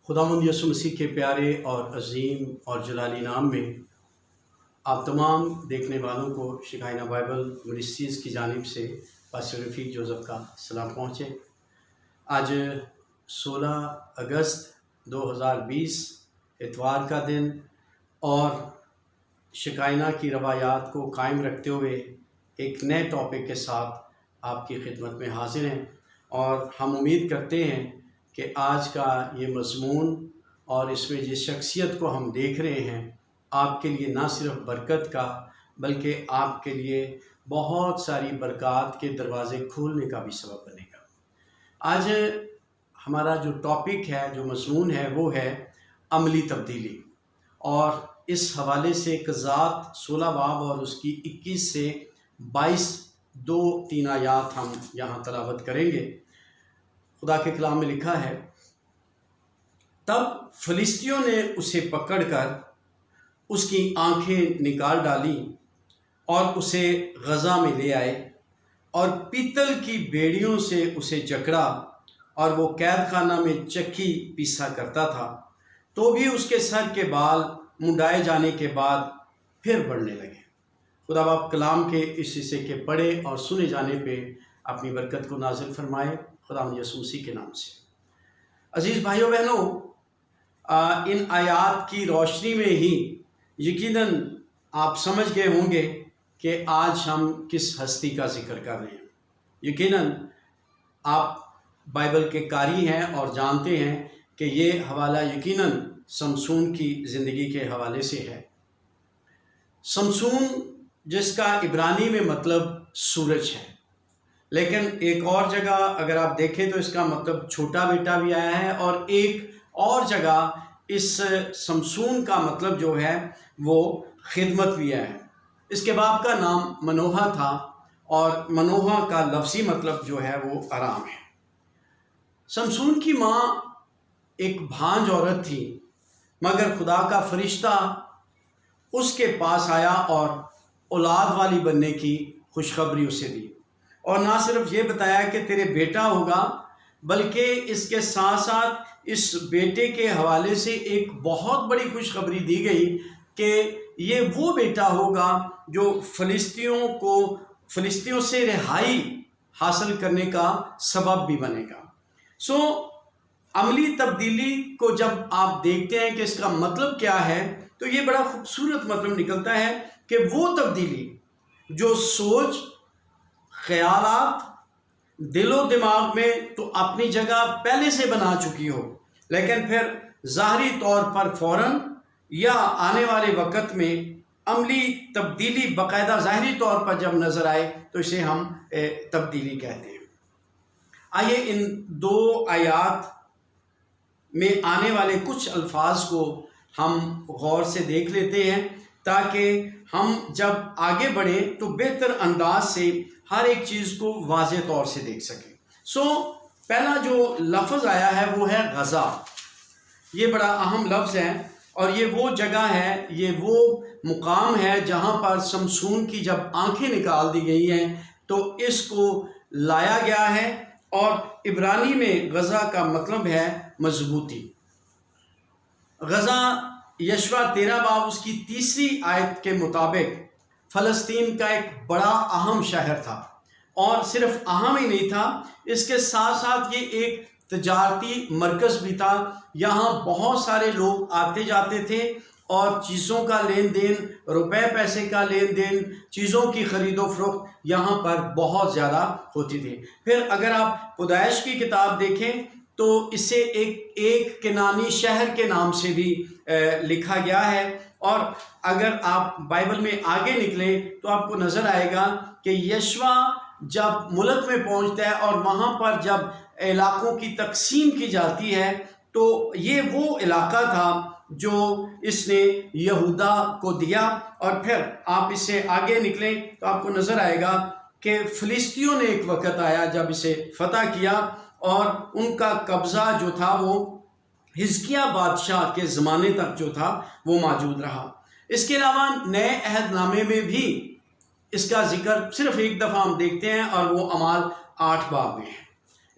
خداوند یسوع مسیح کے پیارے اور عظیم اور جلالی نام میں آپ تمام دیکھنے والوں کو شکائنہ بائبل منسٹریز کی جانب سے پاسٹر رفیق جوزف کا سلام پہنچے۔ آج 16 اگست 2020 اتوار کا دن اور شکائنہ کی روایات کو قائم رکھتے ہوئے ایک نئے ٹاپک کے ساتھ آپ کی خدمت میں حاضر ہیں، اور ہم امید کرتے ہیں کہ آج کا یہ مضمون اور اس میں جس شخصیت کو ہم دیکھ رہے ہیں آپ کے لیے نہ صرف برکت کا بلکہ آپ کے لیے بہت ساری برکات کے دروازے کھولنے کا بھی سبب بنے گا۔ آج ہمارا جو ٹاپک ہے، جو مضمون ہے، وہ ہے عملی تبدیلی، اور اس حوالے سے قضات 16 باب اور اس کی 21 سے 22 2-3 آیات ہم یہاں تلاوت کریں گے۔ خدا کے کلام میں لکھا ہے، تب فلسطینیوں نے اسے پکڑ کر اس کی آنکھیں نکال ڈالیں اور اسے غزہ میں لے آئے اور پیتل کی بیڑیوں سے اسے جکڑا، اور وہ قید خانہ میں چکی پیسا کرتا تھا، تو بھی اس کے سر کے بال منڈائے جانے کے بعد پھر بڑھنے لگے۔ خدا باپ کلام کے اس حصے کے پڑھے اور سنے جانے پہ اپنی برکت کو نازل فرمائے، خدا یسوع مسیح کے نام سے۔ عزیز بھائیوں بہنوں، ان آیات کی روشنی میں ہی یقیناً آپ سمجھ گئے ہوں گے کہ آج ہم کس ہستی کا ذکر کر رہے ہیں۔ یقیناً آپ بائبل کے قاری ہیں اور جانتے ہیں کہ یہ حوالہ یقیناً سمسون کی زندگی کے حوالے سے ہے۔ سمسون جس کا عبرانی میں مطلب سورج ہے، لیکن ایک اور جگہ اگر آپ دیکھیں تو اس کا مطلب چھوٹا بیٹا بھی آیا ہے، اور ایک اور جگہ اس سمسون کا مطلب جو ہے وہ خدمت بھی ہے۔ اس کے باپ کا نام منوہا تھا، اور منوہا کا لفظی مطلب جو ہے وہ آرام ہے۔ سمسون کی ماں ایک بھانج عورت تھی، مگر خدا کا فرشتہ اس کے پاس آیا اور اولاد والی بننے کی خوشخبری اسے دی، اور نہ صرف یہ بتایا کہ تیرے بیٹا ہوگا، بلکہ اس کے ساتھ ساتھ اس بیٹے کے حوالے سے ایک بہت بڑی خوشخبری دی گئی کہ یہ وہ بیٹا ہوگا جو فلسطینیوں سے رہائی حاصل کرنے کا سبب بھی بنے گا۔ عملی تبدیلی کو جب آپ دیکھتے ہیں کہ اس کا مطلب کیا ہے، تو یہ بڑا خوبصورت مطلب نکلتا ہے کہ وہ تبدیلی جو سوچ، خیالات، دل و دماغ میں تو اپنی جگہ پہلے سے بنا چکی ہو، لیکن پھر ظاہری طور پر فوراً یا آنے والے وقت میں عملی تبدیلی باقاعدہ ظاہری طور پر جب نظر آئے تو اسے ہم تبدیلی کہتے ہیں۔ آئیے ان 2 آیات میں آنے والے کچھ الفاظ کو ہم غور سے دیکھ لیتے ہیں، تاکہ ہم جب آگے بڑھیں تو بہتر انداز سے ہر ایک چیز کو واضح طور سے دیکھ سکیں۔ پہلا جو لفظ آیا ہے وہ ہے غزہ۔ یہ بڑا اہم لفظ ہے، اور یہ وہ جگہ ہے، یہ وہ مقام ہے جہاں پر سمسون کی جب آنکھیں نکال دی گئی ہیں تو اس کو لایا گیا ہے، اور عبرانی میں غزہ کا مطلب ہے مضبوطی۔ غزہ یشوع 13 باب اس کی 3 آیت کے مطابق فلسطین کا ایک بڑا اہم شہر تھا، اور صرف اہم ہی نہیں تھا، اس کے ساتھ ساتھ یہ ایک تجارتی مرکز بھی تھا۔ یہاں بہت سارے لوگ آتے جاتے تھے، اور چیزوں کا لین دین، روپے پیسے کا لین دین، چیزوں کی خرید و فروخت یہاں پر بہت زیادہ ہوتی تھی۔ پھر اگر آپ پیدائش کی کتاب دیکھیں تو اسے ایک کنانی شہر کے نام سے بھی لکھا گیا ہے، اور اگر آپ بائبل میں آگے نکلیں تو آپ کو نظر آئے گا کہ یشوع جب ملک میں پہنچتا ہے اور وہاں پر جب علاقوں کی تقسیم کی جاتی ہے تو یہ وہ علاقہ تھا جو اس نے یہودا کو دیا۔ اور پھر آپ اس سے آگے نکلیں تو آپ کو نظر آئے گا کہ فلسطینیوں نے ایک وقت آیا جب اسے فتح کیا، اور ان کا قبضہ جو تھا وہ حزقیہ بادشاہ کے زمانے تک جو تھا وہ موجود رہا۔ اس کے علاوہ نئے عہد نامے میں بھی اس کا ذکر صرف ایک دفعہ ہم دیکھتے ہیں، اور وہ اعمال 8 باب میں ہے۔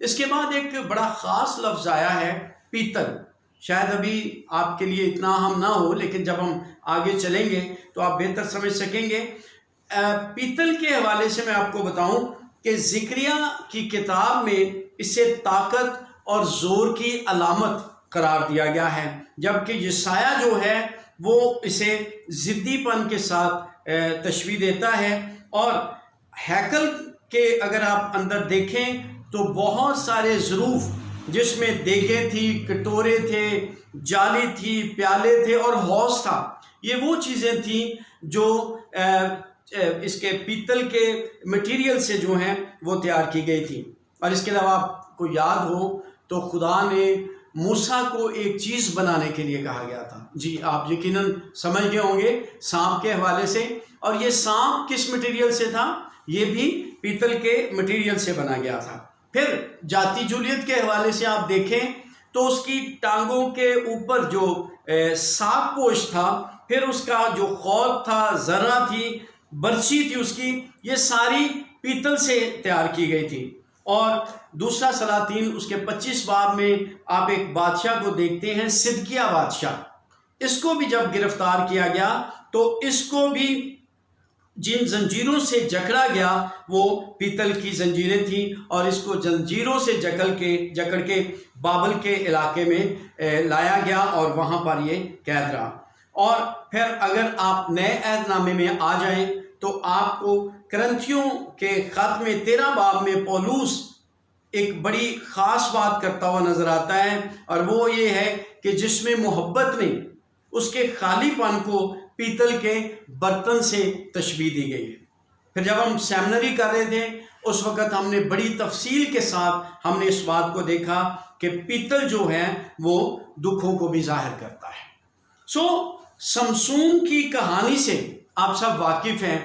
اس کے بعد ایک بڑا خاص لفظ آیا ہے پیتل۔ شاید ابھی آپ کے لیے اتنا اہم نہ ہو، لیکن جب ہم آگے چلیں گے تو آپ بہتر سمجھ سکیں گے۔ پیتل کے حوالے سے میں آپ کو بتاؤں کہ زکریا کی کتاب میں اسے طاقت اور زور کی علامت قرار دیا گیا ہے، جبکہ یسایہ جو ہے وہ اسے ضدی پن کے ساتھ تشبیہ دیتا ہے۔ اور ہیکل کے اگر آپ اندر دیکھیں تو بہت سارے ظروف، جس میں دیگیں تھی، کٹورے تھے، جالی تھی، پیالے تھے اور حوض تھا، یہ وہ چیزیں تھیں جو اس کے پیتل کے مٹیریل سے جو ہیں وہ تیار کی گئی تھی۔ اور اس کے علاوہ آپ کو یاد ہو تو خدا نے موسیٰ کو ایک چیز بنانے کے لیے کہا گیا تھا۔ جی آپ یقیناً سمجھ گئے ہوں گے سانپ کے حوالے سے، اور یہ سانپ کس مٹیریل سے تھا؟ یہ بھی پیتل کے مٹیریل سے بنا گیا تھا۔ پھر جاتی جولیت کے حوالے سے آپ دیکھیں تو اس کی ٹانگوں کے اوپر جو ساگ پوش تھا، پھر اس کا جو خود تھا، ذرہ تھی، برچی تھی اس کی، یہ ساری پیتل سے تیار کی گئی تھی۔ اور دوسرا سلاطین اس کے 25 باب میں آپ ایک بادشاہ کو دیکھتے ہیں، صدقیہ بادشاہ۔ اس کو بھی جب گرفتار کیا گیا تو اس کو بھی جن زنجیروں سے جکڑا گیا وہ پیتل کی زنجیریں تھیں، اور اس کو زنجیروں سے جکڑ کے بابل کے علاقے میں لایا گیا اور وہاں پر یہ قید رہا۔ اور پھر اگر آپ نئے عہد نامے میں آ جائیں تو آپ کو کرنتھیوں کے خط میں 13 باب میں پولوس ایک بڑی خاص بات کرتا ہوا نظر آتا ہے، اور وہ یہ ہے کہ جس میں محبت نہیں، اس کے خالی پن کو پیتل کے برتن سے تشبیہ دی گئی ہے۔ پھر جب ہم سیمنری کر رہے تھے اس وقت ہم نے بڑی تفصیل کے ساتھ ہم نے اس بات کو دیکھا کہ پیتل جو ہے وہ دکھوں کو بھی ظاہر کرتا ہے۔ سمسون کی کہانی سے آپ سب واقف ہیں،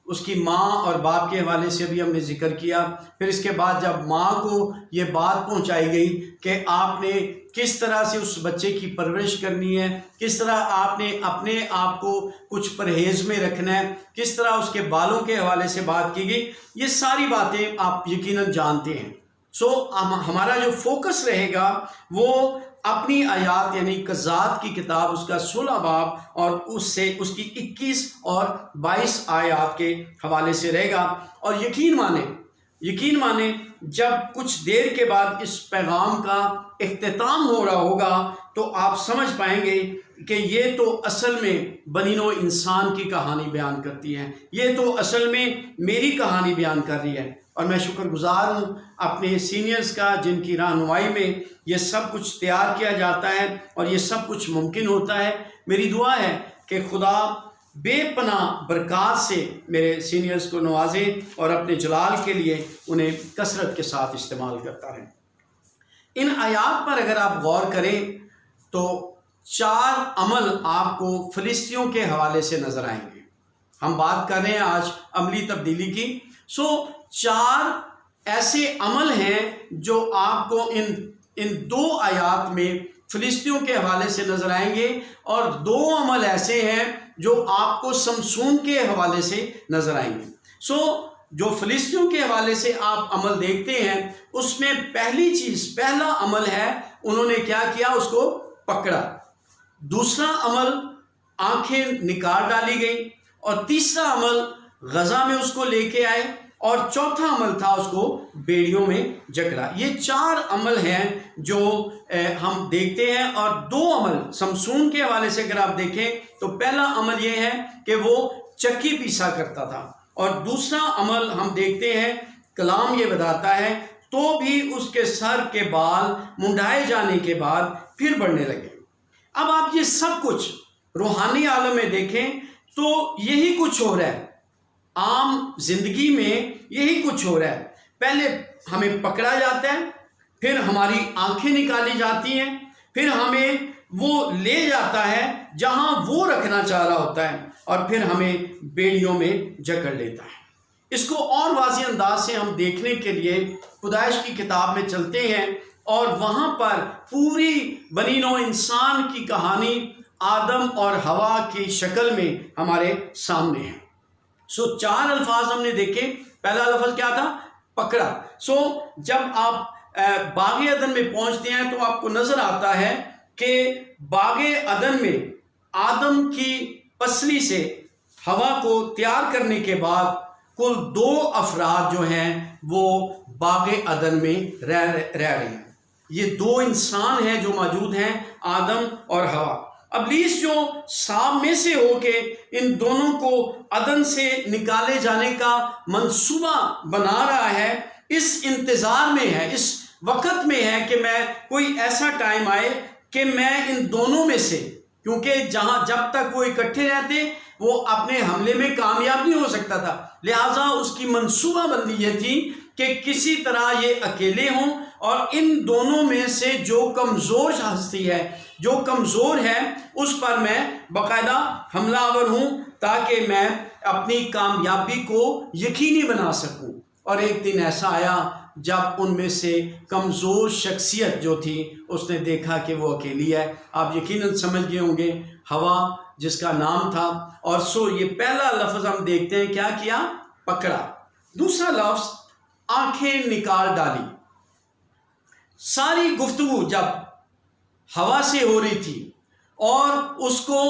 اس کی ماں اور باپ کے حوالے سے بھی ہم نے ذکر کیا۔ پھر اس کے بعد جب ماں کو یہ بات پہنچائی گئی کہ آپ نے کس طرح سے اس بچے کی پرورش کرنی ہے، کس طرح آپ نے اپنے آپ کو کچھ پرہیز میں رکھنا ہے، کس طرح اس کے بالوں کے حوالے سے بات کی گئی، یہ ساری باتیں آپ یقیناً جانتے ہیں۔ ہمارا جو فوکس رہے گا وہ اپنی آیات یعنی قضات کی کتاب اس کا 16 باب اور اس کی 21 اور 22 آیات کے حوالے سے رہے گا۔ اور یقین مانیں جب کچھ دیر کے بعد اس پیغام کا اختتام ہو رہا ہوگا تو آپ سمجھ پائیں گے کہ یہ تو اصل میں بنی نوع انسان کی کہانی بیان کرتی ہے، یہ تو اصل میں میری کہانی بیان کر رہی ہے۔ اور میں شکر گزار ہوں اپنے سینئرز کا جن کی رہنمائی میں یہ سب کچھ تیار کیا جاتا ہے اور یہ سب کچھ ممکن ہوتا ہے۔ میری دعا ہے کہ خدا بے پناہ برکات سے میرے سینئرز کو نوازے اور اپنے جلال کے لیے انہیں کثرت کے ساتھ استعمال کرتا ہے۔ ان آیات پر اگر آپ غور کریں تو 4 عمل آپ کو فلسطینیوں کے حوالے سے نظر آئیں گے۔ ہم بات کر رہے ہیں آج عملی تبدیلی کی۔ 4 ایسے عمل ہیں جو آپ کو ان 2 آیات میں فلسطینیوں کے حوالے سے نظر آئیں گے، اور 2 عمل ایسے ہیں جو آپ کو سمسون کے حوالے سے نظر آئیں گے۔ جو فلسطینیوں کے حوالے سے آپ عمل دیکھتے ہیں اس میں پہلا عمل ہے انہوں نے کیا کیا، اس کو پکڑا۔ دوسرا عمل آنکھیں نکال ڈالی گئی، اور تیسرا عمل غزہ میں اس کو لے کے آئے، اور چوتھا عمل تھا اس کو بیڑیوں میں جکڑا۔ یہ 4 عمل ہیں جو ہم دیکھتے ہیں، اور 2 عمل سمسون کے حوالے سے اگر آپ دیکھیں تو پہلا عمل یہ ہے کہ وہ چکی پیسا کرتا تھا، اور دوسرا عمل ہم دیکھتے ہیں کلام یہ بتاتا ہے تو بھی اس کے سر کے بال منڈائے جانے کے بعد پھر بڑھنے لگے۔ اب آپ یہ سب کچھ روحانی عالم میں دیکھیں تو یہی کچھ ہو رہا ہے، عام زندگی میں یہی کچھ ہو رہا ہے۔ پہلے ہمیں پکڑا جاتا ہے، پھر ہماری آنکھیں نکالی جاتی ہیں، پھر ہمیں وہ لے جاتا ہے جہاں وہ رکھنا چاہ رہا ہوتا ہے، اور پھر ہمیں بیڑیوں میں جکڑ لیتا ہے۔ اس کو اور واضح انداز سے ہم دیکھنے کے لیے پیدائش کی کتاب میں چلتے ہیں، اور وہاں پر پوری بنی نوع انسان کی کہانی آدم اور حوا کی شکل میں ہمارے سامنے ہے۔ 4 الفاظ ہم نے دیکھے۔ پہلا لفظ کیا تھا؟ پکڑا۔ جب آپ باغ عدن میں پہنچتے ہیں تو آپ کو نظر آتا ہے کہ باغ عدن میں آدم کی پسلی سے ہوا کو تیار کرنے کے بعد کل 2 افراد جو ہیں وہ باغ عدن میں رہ رہے ہیں۔ یہ 2 انسان ہیں جو موجود ہیں، آدم اور ہوا۔ ابلیس جو سام میں سے ہو کے ان دونوں کو عدن سے نکالے جانے کا منصوبہ بنا رہا ہے، اس انتظار میں ہے، اس وقت میں ہے کہ میں کوئی ایسا ٹائم آئے کہ میں ان دونوں میں سے، کیونکہ جب تک وہ اکٹھے رہتے وہ اپنے حملے میں کامیاب نہیں ہو سکتا تھا، لہٰذا اس کی منصوبہ بندی یہ تھی کہ کسی طرح یہ اکیلے ہوں اور ان دونوں میں سے جو کمزور ہستی ہے، جو کمزور ہے، اس پر میں باقاعدہ حملہ آور ہوں تاکہ میں اپنی کامیابی کو یقینی بنا سکوں۔ اور ایک دن ایسا آیا جب ان میں سے کمزور شخصیت جو تھی اس نے دیکھا کہ وہ اکیلی ہے۔ آپ یقیناً سمجھ گئے ہوں گے، ہوا جس کا نام تھا، اور سو یہ پہلا لفظ ہم دیکھتے ہیں کیا کیا؟ پکڑا۔ دوسرا لفظ آنکھیں نکال ڈالی۔ ساری گفتگو جب ہوا سے ہو رہی تھی اور اس کو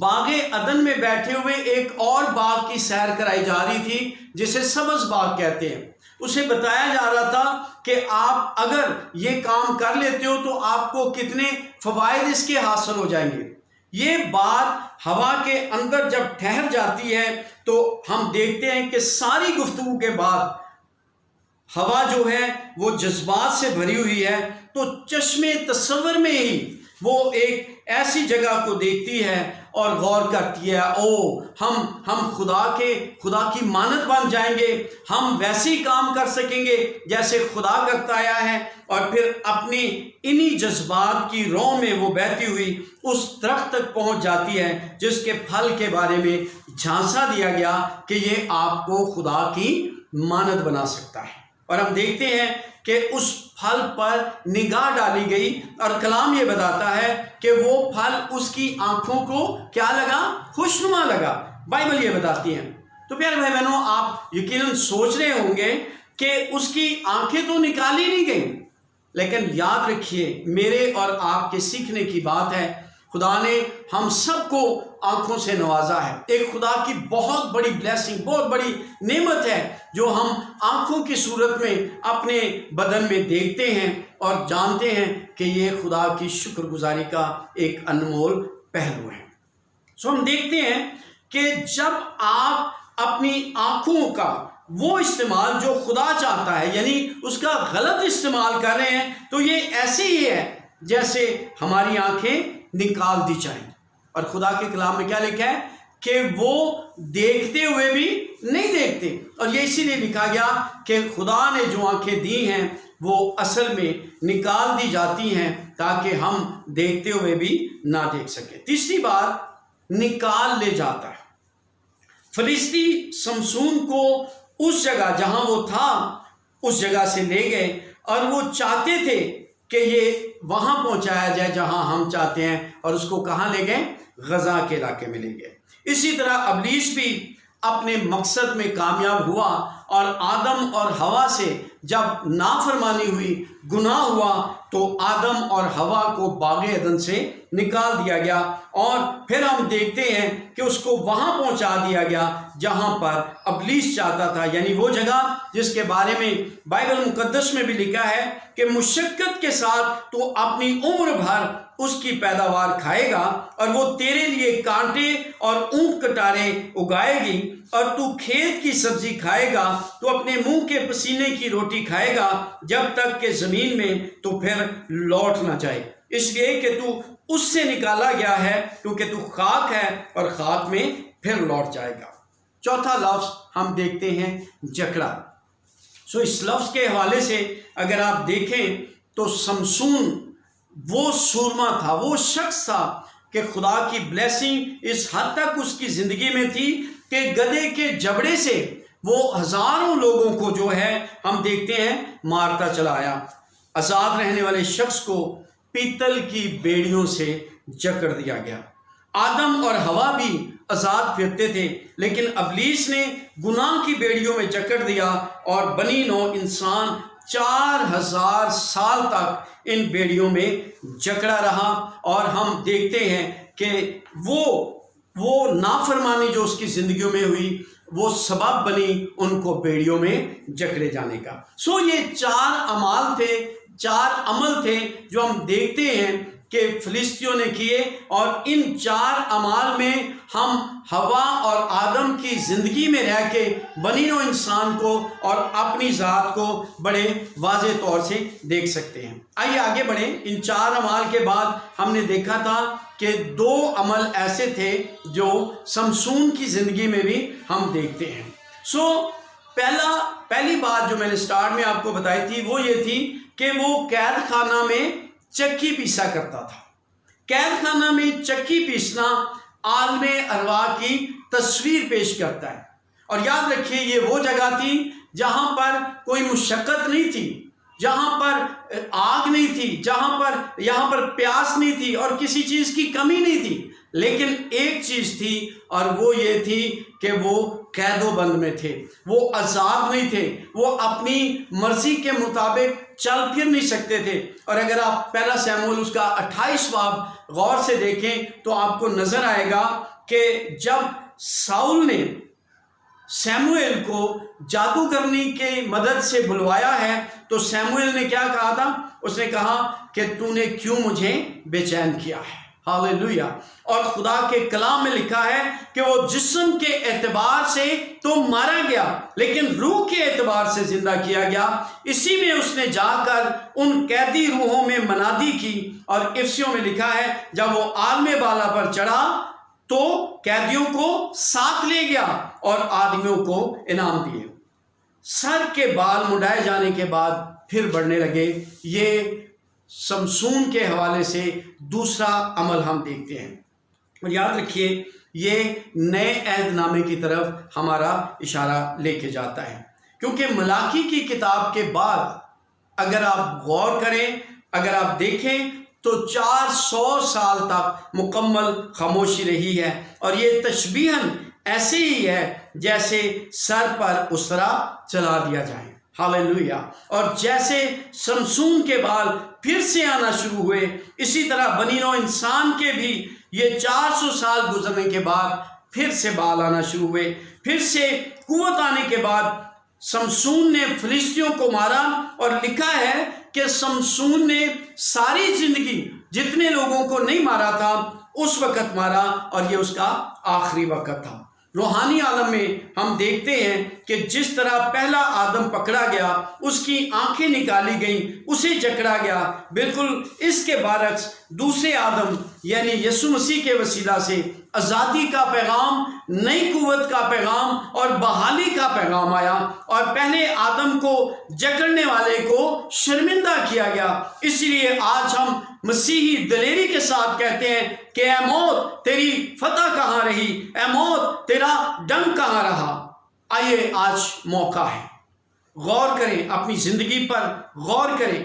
باغ عدن میں بیٹھے ہوئے ایک اور باغ کی سیر کرائی جا رہی تھی جسے سبز باغ کہتے ہیں، اسے بتایا جا رہا تھا کہ آپ اگر یہ کام کر لیتے ہو تو آپ کو کتنے فوائد اس کے حاصل ہو جائیں گے۔ یہ بات ہوا کے اندر جب ٹھہر جاتی ہے تو ہم دیکھتے ہیں کہ ساری گفتگو کے بعد ہوا جو ہے وہ جذبات سے بھری ہوئی ہے، تو چشمے تصور میں ہی وہ ایک ایسی جگہ کو دیکھتی ہے اور غور کرتی ہے، ہم خدا کی مانند بن جائیں گے، ہم ویسے ہی کام کر سکیں گے جیسے خدا کرتا آیا ہے۔ اور پھر اپنی انہی جذبات کی رو میں وہ بہتی ہوئی اس درخت تک پہنچ جاتی ہے جس کے پھل کے بارے میں جھانسا دیا گیا کہ یہ آپ کو خدا کی مانند بنا سکتا ہے۔ اور ہم دیکھتے ہیں کہ اس پھل پر نگاہ ڈالی گئی اور کلام یہ بتاتا ہے کہ وہ پھل اس کی آنکھوں کو کیا لگا؟ خوشنما لگا، بائبل یہ بتاتی ہے۔ تو پیارے بھائی بہنوں، آپ یقیناً سوچ رہے ہوں گے کہ اس کی آنکھیں تو نکالی نہیں گئیں، لیکن یاد رکھیے میرے اور آپ کے سیکھنے کی بات ہے، خدا نے ہم سب کو آنکھوں سے نوازا ہے۔ ایک خدا کی بہت بڑی بلیسنگ، بہت بڑی نعمت ہے جو ہم آنکھوں کی صورت میں اپنے بدن میں دیکھتے ہیں اور جانتے ہیں کہ یہ خدا کی شکر گزاری کا ایک انمول پہلو ہے۔ سو ہم دیکھتے ہیں کہ جب آپ اپنی آنکھوں کا وہ استعمال جو خدا چاہتا ہے، یعنی اس کا غلط استعمال کر رہے ہیں، تو یہ ایسے ہی ہے جیسے ہماری آنکھیں نکال دی جائیں۔ اور خدا کے کلام میں کیا لکھا ہے کہ وہ دیکھتے ہوئے بھی نہیں دیکھتے، اور یہ اسی لیے لکھا گیا کہ خدا نے جو آنکھیں دی ہیں وہ اصل میں نکال دی جاتی ہیں تاکہ ہم دیکھتے ہوئے بھی نہ دیکھ سکیں۔ تیسری بات، نکال لے جاتا ہے۔ فلسطی سمسون کو اس جگہ جہاں وہ تھا اس جگہ سے لے گئے، اور وہ چاہتے تھے کہ یہ وہاں پہنچایا جائے جہاں ہم چاہتے ہیں، اور اس کو کہاں لے گئے؟ غزہ کے علاقے میں لے گئے۔ اسی طرح ابلیس بھی اپنے مقصد میں کامیاب ہوا، اور آدم اور ہوا سے جب نافرمانی ہوئی، گناہ ہوا، تو آدم اور ہوا کو باغ عدن سے نکال دیا گیا، اور پھر ہم دیکھتے ہیں کہ اس کو وہاں پہنچا دیا گیا جہاں پر ابلیس چاہتا تھا، یعنی وہ جگہ جس کے بارے میں بائبل مقدس میں بھی لکھا ہے کہ مشقت کے ساتھ تو اپنی عمر بھر اس کی پیداوار کھائے گا، اور وہ تیرے لیے کانٹے اور اونٹ کٹارے اگائے گی، اور تو کھیت کی سبزی کھائے گا، تو اپنے منہ کے پسینے کی روٹی کھائے گا جب تک کہ زمین میں تو پھر لوٹ نہ جائے، اس لیے کہ تو اس سے نکالا گیا ہے، کیونکہ تو خاک ہے اور خاک میں پھر لوٹ جائے گا۔ چوتھا لفظ ہم دیکھتے ہیں جکڑا۔ سو اس لفظ کے حوالے سے اگر آپ دیکھیں تو سمسون وہ سورما تھا، وہ شخص تھا کہ خدا کی بلیسنگ اس حد تک اس کی زندگی میں تھی کہ گدھے کے جبڑے سے وہ ہزاروں لوگوں کو جو ہے ہم دیکھتے ہیں مارتا چلا آیا۔ آزاد رہنے والے شخص کو پیتل کی بیڑیوں سے جکڑ دیا گیا۔ آدم اور ہوا بھی آزاد پھرتے تھے، لیکن ابلیس نے گناہ کی بیڑیوں میں جکڑ دیا، اور بنی نوع انسان 4000 سال تک ان بیڑیوں میں جکڑا رہا، اور ہم دیکھتے ہیں کہ وہ نافرمانی جو اس کی زندگیوں میں ہوئی وہ سبب بنی ان کو بیڑیوں میں جکڑے جانے کا۔ یہ 4 اعمال تھے، 4 عمل تھے جو ہم دیکھتے ہیں کہ فلسطینیوں نے کیے، اور ان 4 اعمال میں ہم حوا اور آدم کی زندگی میں رہ کے بنی نوع انسان کو اور اپنی ذات کو بڑے واضح طور سے دیکھ سکتے ہیں۔ آئیے آگے بڑھیں۔ ان 4 اعمال کے بعد ہم نے دیکھا تھا کہ 2 عمل ایسے تھے جو سمسون کی زندگی میں بھی ہم دیکھتے ہیں۔ پہلی بات جو میں نے سٹارٹ میں آپ کو بتائی تھی وہ یہ تھی کہ وہ قید خانہ میں چکی پیسا کرتا تھا۔ قید خانہ میں چکی پیسنا عالم ارواح کی تصویر پیش کرتا ہے، اور یاد رکھیے یہ وہ جگہ تھی جہاں پر کوئی مشقت نہیں تھی، جہاں پر آگ نہیں تھی، یہاں پر پیاس نہیں تھی اور کسی چیز کی کمی نہیں تھی، لیکن ایک چیز تھی، اور وہ یہ تھی کہ وہ قید و بند میں تھے، وہ آزاد نہیں تھے، وہ اپنی مرضی کے مطابق چل پھر نہیں سکتے تھے۔ اور اگر آپ پہلا سیموئیل اس کا 28 باب غور سے دیکھیں تو آپ کو نظر آئے گا کہ جب ساؤل نے سیموئیل کو جادوگرنی کے مدد سے بلوایا ہے تو سیموئیل نے کیا کہا تھا؟ اس نے کہا کہ تو نے کیوں مجھے بے چین کیا ہے؟ ہاللیلویہ۔ اور خدا کے کلام میں لکھا ہے کہ وہ جسم کے اعتبار سے تو مارا گیا لیکن روح کے اعتبار سے زندہ کیا گیا۔ اسی میں اس نے جا کر ان قیدی روحوں میں منادی کی، اور افسیوں میں لکھا ہے جب وہ عالم بالا پر چڑھا تو قیدیوں کو ساتھ لے گیا اور آدمیوں کو انعام دیے۔ سر کے بال مڈائے جانے کے بعد پھر بڑھنے لگے۔ یہ سمسون کے حوالے سے دوسرا عمل ہم دیکھتے ہیں، اور یاد رکھیے یہ نئے عہد نامے کی طرف ہمارا اشارہ لے کے جاتا ہے، کیونکہ ملاکی کی کتاب کے بعد اگر آپ غور کریں، اگر آپ دیکھیں تو 400 سال تک مکمل خاموشی رہی ہے، اور یہ تشبیہاً ایسے ہی ہے جیسے سر پر اسرا چلا دیا جائے۔ ہاللیلویہ۔ اور جیسے سمسون کے بال پھر سے آنا شروع ہوئے، اسی طرح بنی نوع انسان کے بھی یہ 400 سال گزرنے کے بعد پھر سے بال آنا شروع ہوئے، پھر سے قوت آنے کے بعد سمسون نے فلسطینیوں کو مارا، اور لکھا ہے کہ سمسون نے ساری زندگی جتنے لوگوں کو نہیں مارا تھا اس وقت مارا، اور یہ اس کا آخری وقت تھا۔ روحانی عالم میں ہم دیکھتے ہیں کہ جس طرح پہلا آدم پکڑا گیا، اس کی آنکھیں نکالی گئیں، اسے جکڑا گیا، بالکل اس کے برعکس دوسرے آدم یعنی یسوع مسیح کے وسیلہ سے آزادی کا پیغام، نئی قوت کا پیغام اور بحالی کا پیغام آیا، اور پہلے آدم کو جکڑنے والے کو شرمندہ کیا گیا۔ اسی لیے آج ہم مسیحی دلیری کے ساتھ کہتے ہیں کہ اے موت تیری فتح کہاں رہی، اے موت تیرا ڈنگ کہاں رہا۔ آئیے آج موقع ہے، غور کریں، اپنی زندگی پر غور کریں۔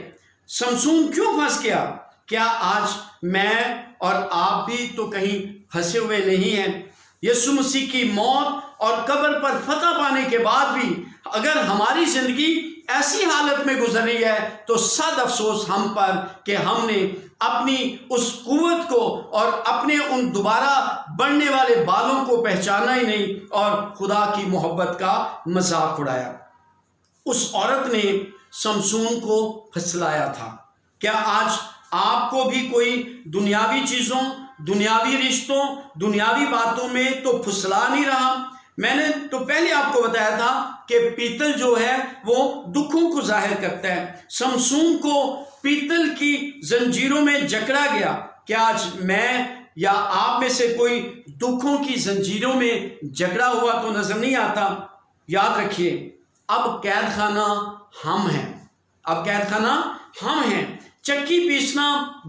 سمسون کیوں پھنس گیا؟ کیا آج میں اور آپ بھی تو کہیں پھنسے ہوئے نہیں ہیں؟ یسوع مسیح کی موت اور قبر پر فتح پانے کے بعد بھی اگر ہماری زندگی ایسی حالت میں گزر رہی ہے تو صد افسوس ہم پر کہ ہم نے اپنی اس قوت کو اور اپنے ان دوبارہ بڑھنے والے بالوں کو پہچانا ہی نہیں، اور خدا کی محبت کا مذاق اڑایا۔ اس عورت نے سمسون کو پھسلایا تھا۔ کیا آج آپ کو بھی کوئی دنیاوی چیزوں، دنیاوی رشتوں، دنیاوی باتوں میں تو پھسلا نہیں رہا؟ میں نے تو پہلے آپ کو بتایا تھا کہ پیتل جو ہے وہ دکھوں کو ظاہر کرتا ہے۔ سمسون کو پیتل کی زنجیروں میں جکڑا گیا۔ کیا آج میں یا آپ میں سے کوئی دکھوں کی زنجیروں میں جکڑا ہوا تو نظر نہیں آتا؟ یاد رکھیے اب قید خانہ ہم ہیں، اب قید خانہ ہم ہیں۔ چکی پیسنا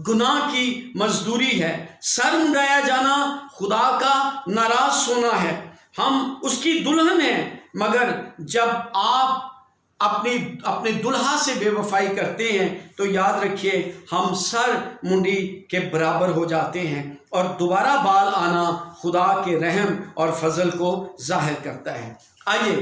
گناہ کی مزدوری ہے، سر منڈایا جانا خدا کا ناراض ہونا ہے۔ ہم اس کی دلہن ہیں، مگر جب آپ اپنے دلہا سے بے وفائی کرتے ہیں تو یاد رکھیے ہم سر منڈی کے برابر ہو جاتے ہیں، اور دوبارہ بال آنا خدا کے رحم اور فضل کو ظاہر کرتا ہے۔ آئیے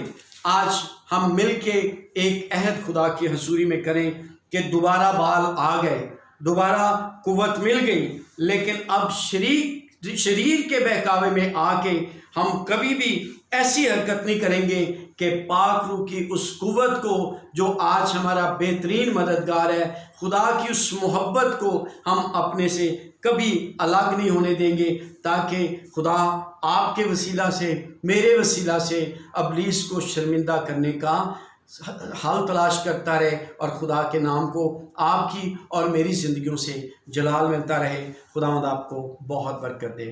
آج ہم مل کے ایک عہد خدا کی حضوری میں کریں کہ دوبارہ بال آ گئے، دوبارہ قوت مل گئی، لیکن اب شریر کے بہکاوے میں آ کے ہم کبھی بھی ایسی حرکت نہیں کریں گے کہ پاک روح کی اس قوت کو جو آج ہمارا بہترین مددگار ہے، خدا کی اس محبت کو ہم اپنے سے کبھی الگ نہیں ہونے دیں گے، تاکہ خدا آپ کے وسیلہ سے، میرے وسیلہ سے ابلیس کو شرمندہ کرنے کا حل تلاش کرتا رہے، اور خدا کے نام کو آپ کی اور میری زندگیوں سے جلال ملتا رہے۔ خداوند آپ کو بہت برکت دے۔